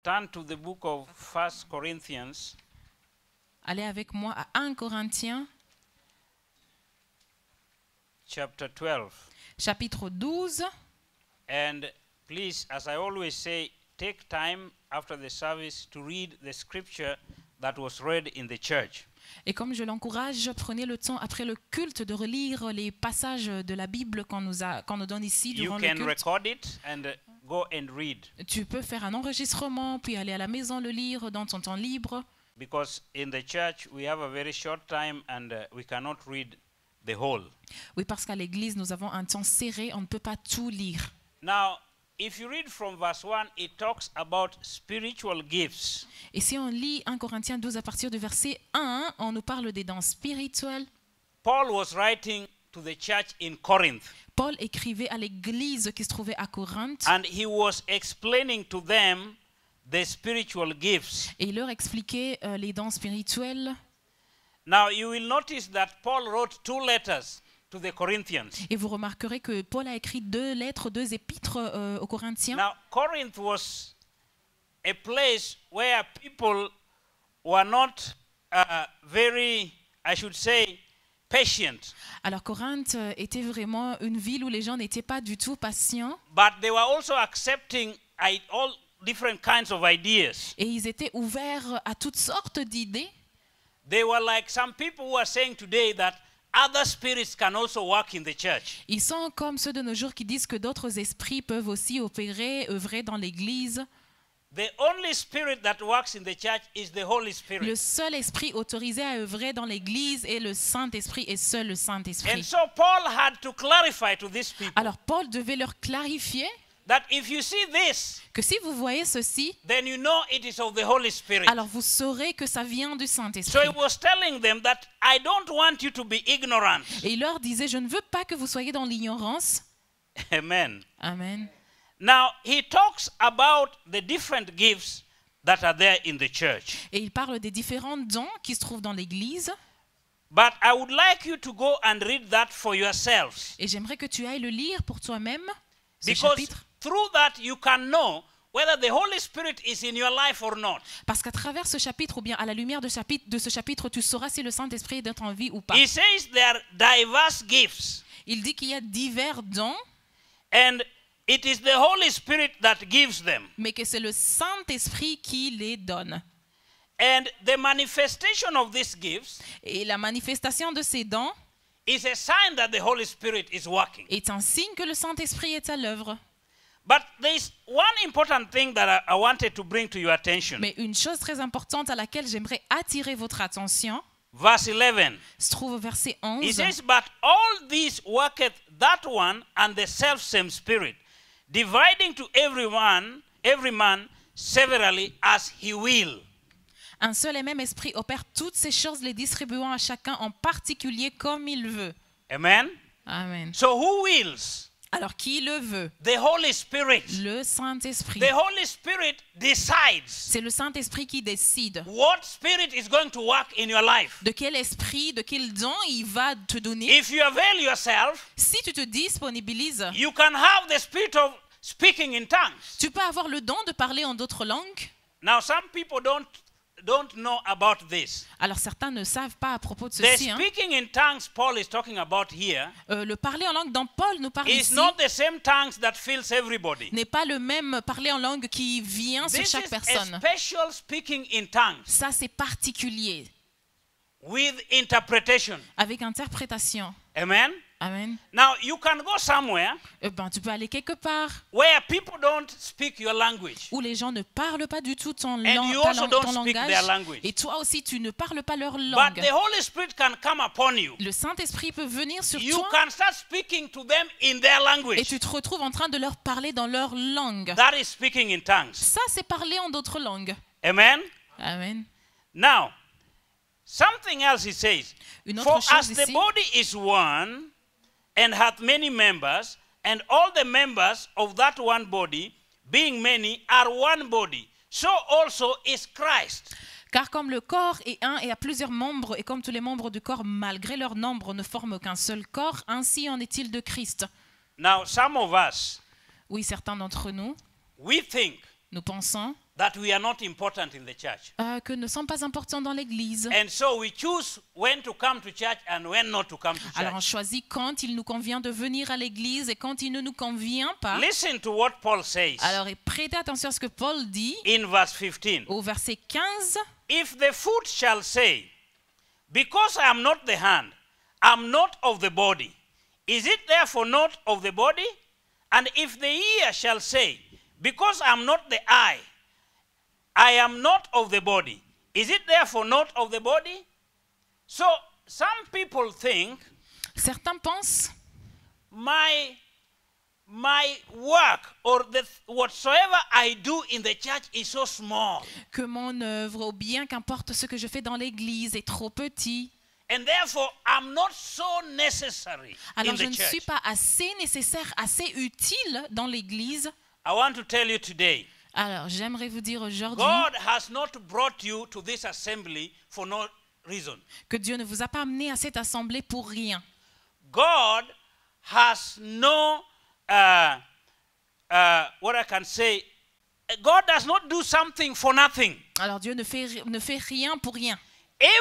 Turn to the book of 1 Corinthians, Allez avec moi à 1 Corinthiens, chapter 12. chapitre 12. And please, as I always say, take time after the service to read the scripture that was read in the church. Et comme je l'encourage, prenez le temps après le culte de relire les passages de la Bible qu'on nous donne ici You durant le can culte. record it and go and read, Tu peux faire un enregistrement, puis aller à la maison le lire dans ton temps libre. because in the church we have a very short time and we cannot read the whole. Oui, parce qu'à l'église, nous avons un temps serré, on ne peut pas tout lire. Now, if you read from verse 1, it talks about spiritual gifts. Et si on lit 1 Corinthiens 12 à partir du verset 1, on nous parle des dons spirituels. Paul was writing to the church in Corinth, Paul écrivait à l'église qui se trouvait à Corinthe and he was explaining to them the spiritual gifts. et il leur expliquait les dons spirituels. Now, you will notice that Paul wrote 2 letters to the Corinthians. Et vous remarquerez que Paul a écrit 2 lettres, 2 épîtres aux Corinthiens. Now, Corinth was a place where people were not very, I should say, patient, Alors Corinthe était vraiment une ville où les gens n'étaient pas du tout patients but they were also accepting all different kinds of ideas. et ils étaient ouverts à toutes sortes d'idées. They were like some people who are saying today that other spirits can also work in the church. Ils sont comme ceux de nos jours qui disent que d'autres esprits peuvent aussi œuvrer dans l'église. The only spirit that works in the church is the Holy Le Spirit. seul esprit autorisé à œuvrer dans l'église est le Saint-Esprit et seul le And Saint-Esprit. so Paul had to clarify to these people Alors Paul devait leur clarifier that if you see this, que si vous voyez ceci, then you know it is of the Holy Spirit. alors vous saurez que ça vient du So Saint-Esprit. he was telling them that I don't want you to be ignorant. Et il leur disait, je ne veux pas que vous soyez dans l'ignorance. Amen. Amen. Now, he talks about the different gifts that are there in the church. Et il parle des différents dons qui se trouvent dans l'église. But I would like you to go and read that for yourselves, Et j'aimerais que tu ailles le lire pour toi-même, ce because chapitre. through that you can know whether the Holy Spirit is in your life or not. Parce qu'à travers ce chapitre, ou bien à la lumière de ce chapitre, tu sauras si le Saint-Esprit est dans ta vie ou pas. He says there are diverse gifts, Il dit qu'il y a divers dons, and it is the Holy Spirit that gives them. mais que c'est le Saint-Esprit qui les donne. And the manifestation of these gifts Et la manifestation de ces dons is a sign that the Holy Spirit is working. est un signe que le Saint-Esprit est à l'œuvre. But there is one important thing that I wanted to bring to your attention. Mais une chose très importante à laquelle j'aimerais attirer votre attention Verse 11. se trouve au verset He 11. says, but all this worketh that one and the selfsame Spirit, dividing to every man severally as he will. Un seul et même esprit opère toutes ces choses, les distribuant à chacun en particulier comme il veut. Amen? Amen. So who wills? Alors qui le veut? The Holy Spirit. Le Saint-Esprit. The Holy Spirit decides C'est le Saint-Esprit qui décide what spirit is going to work in your life. de quel esprit, de quel don il va te donner. If you avail yourself, Si tu te disponibilises, you can have the spirit of speaking in tongues. tu peux avoir le don de parler en d'autres langues. Now, some people don't know about this. Alors certains ne savent pas à propos de The ceci. speaking in tongues Paul is talking about here Le parler en langue dont Paul nous parle is ici not the same tongues that fills everybody. n'est pas le même parler en langue qui vient sur This chaque is a personne. special speaking in tongues Ça, c'est particulier, with interpretation. avec interprétation. Amen? Amen. Now, you can go somewhere Tu peux aller quelque part where people don't speak your language. où les gens ne parlent pas du tout ton, you also don't ton speak their langage. language. Et toi aussi, tu ne parles pas leur But langue. the Holy Spirit can come upon you. Le Saint-Esprit peut venir sur You toi can start speaking to them in their et language. tu te retrouves en train de leur parler dans leur langue. That is speaking in tongues. Ça, c'est parler en d'autres langues. Amen? Amen. Now, something else he says. Une For autre as chose the ici. body is one and hath many members, and all the members of that one body, being many, are one body, so also is Christ. Car comme le corps est un et a plusieurs membres, et comme tous les membres du corps, malgré leur nombre, ne forment qu'un seul corps, ainsi en est-il de Christ. Now, some of us, Oui, certains d'entre nous, we think nous pensons that we are not important in the church. que ne sont pas importants dans l'église. And so we choose when to come to church and when not to come to Alors on church. choisit quand il nous convient de venir à l'église et quand il ne nous convient pas. Listen to what Paul says Alors prêtez attention à ce que Paul dit in verse 15. au verset 15. If the foot shall say, because I am not the hand, I am not of the body, is it therefore not of the body? And if the ear shall say, because I am not the eye, I am not of the body, is it therefore not of the body? So some people think Certains pensent my work or whatsoever I do in the church is so small. que mon œuvre, ou bien qu'importe ce que je fais dans l'église, est trop petit. And therefore, I'm not so necessary Alors in je the ne church. suis pas assez nécessaire, assez utile dans l'église. I want to tell you today, Alors j'aimerais vous dire aujourd'hui God has not brought you to this assembly for no reason. que Dieu ne vous a pas amené à cette assemblée pour rien. God has no, what I can say, God does not do something for nothing. Alors Dieu ne fait rien pour rien.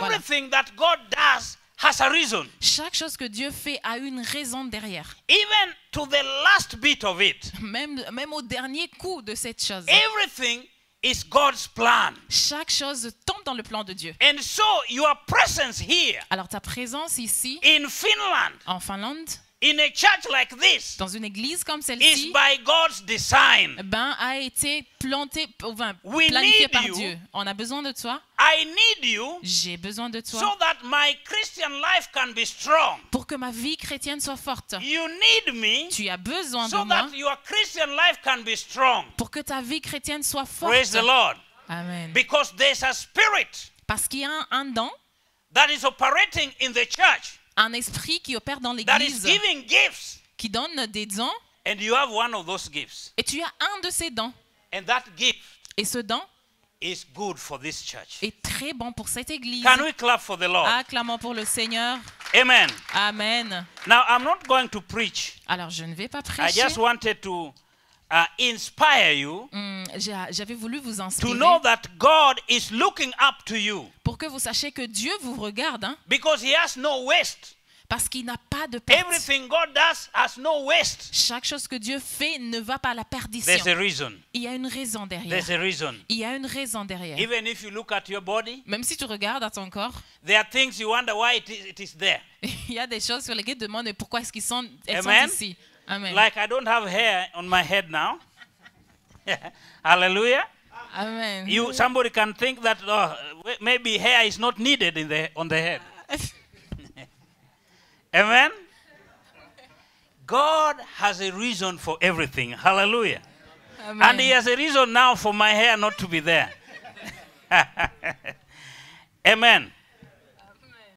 Everything that God does has a reason. Chaque chose que Dieu fait a une raison derrière. Even to the last bit of it, Même au dernier coup de cette chose. everything is God's plan. Chaque chose tombe dans le plan de Dieu. And so your presence here Alors ta présence ici, in Finland, en Finlande, in a church like this, dans une église comme is celle-ci, by God's design. a été planifié need par you. Dieu. On a besoin de toi. I need you J'ai besoin de toi so that my Christian life can be strong. pour que ma vie chrétienne soit forte. You need me Tu as besoin de so moi that your Christian life can be strong. pour que ta vie chrétienne soit forte. Praise the Lord. Amen. Because there's a spirit Parce qu'il y a un don, that is operating in the church, un esprit qui opère dans that is l'église, giving gifts. qui donne des dons, And you have one of those gifts. et tu as un de ces dons. And that gift Et ce don is good for this church. est très bon pour cette église. Can we clap for the Lord? Acclamons pour le Seigneur. Amen. Amen. Now, I'm not going to preach. Alors, je ne vais pas I prêcher. just wanted to inspire you J'avais voulu vous to inspirer know that God is looking up to you pour que vous sachiez que Dieu vous regarde, hein, because He has no waste. parce qu'il n'a pas de perte. Everything God does has no waste. Chaque chose que Dieu fait ne va pas à la perdition. There's a reason. Il y a une raison derrière. There's a reason. Il y a une raison derrière. Even if you look at your body, Même si tu regardes à ton corps, there are things you wonder why it is there. il y a des choses sur lesquelles tu te demandes pourquoi est-ce elles sont Amen. ici. Amen. Like I don't have hair on my head now. Hallelujah. Amen. Somebody can think that maybe hair is not needed on the head. Amen. God has a reason for everything. Hallelujah. Amen. And He has a reason now for my hair not to be there. Amen.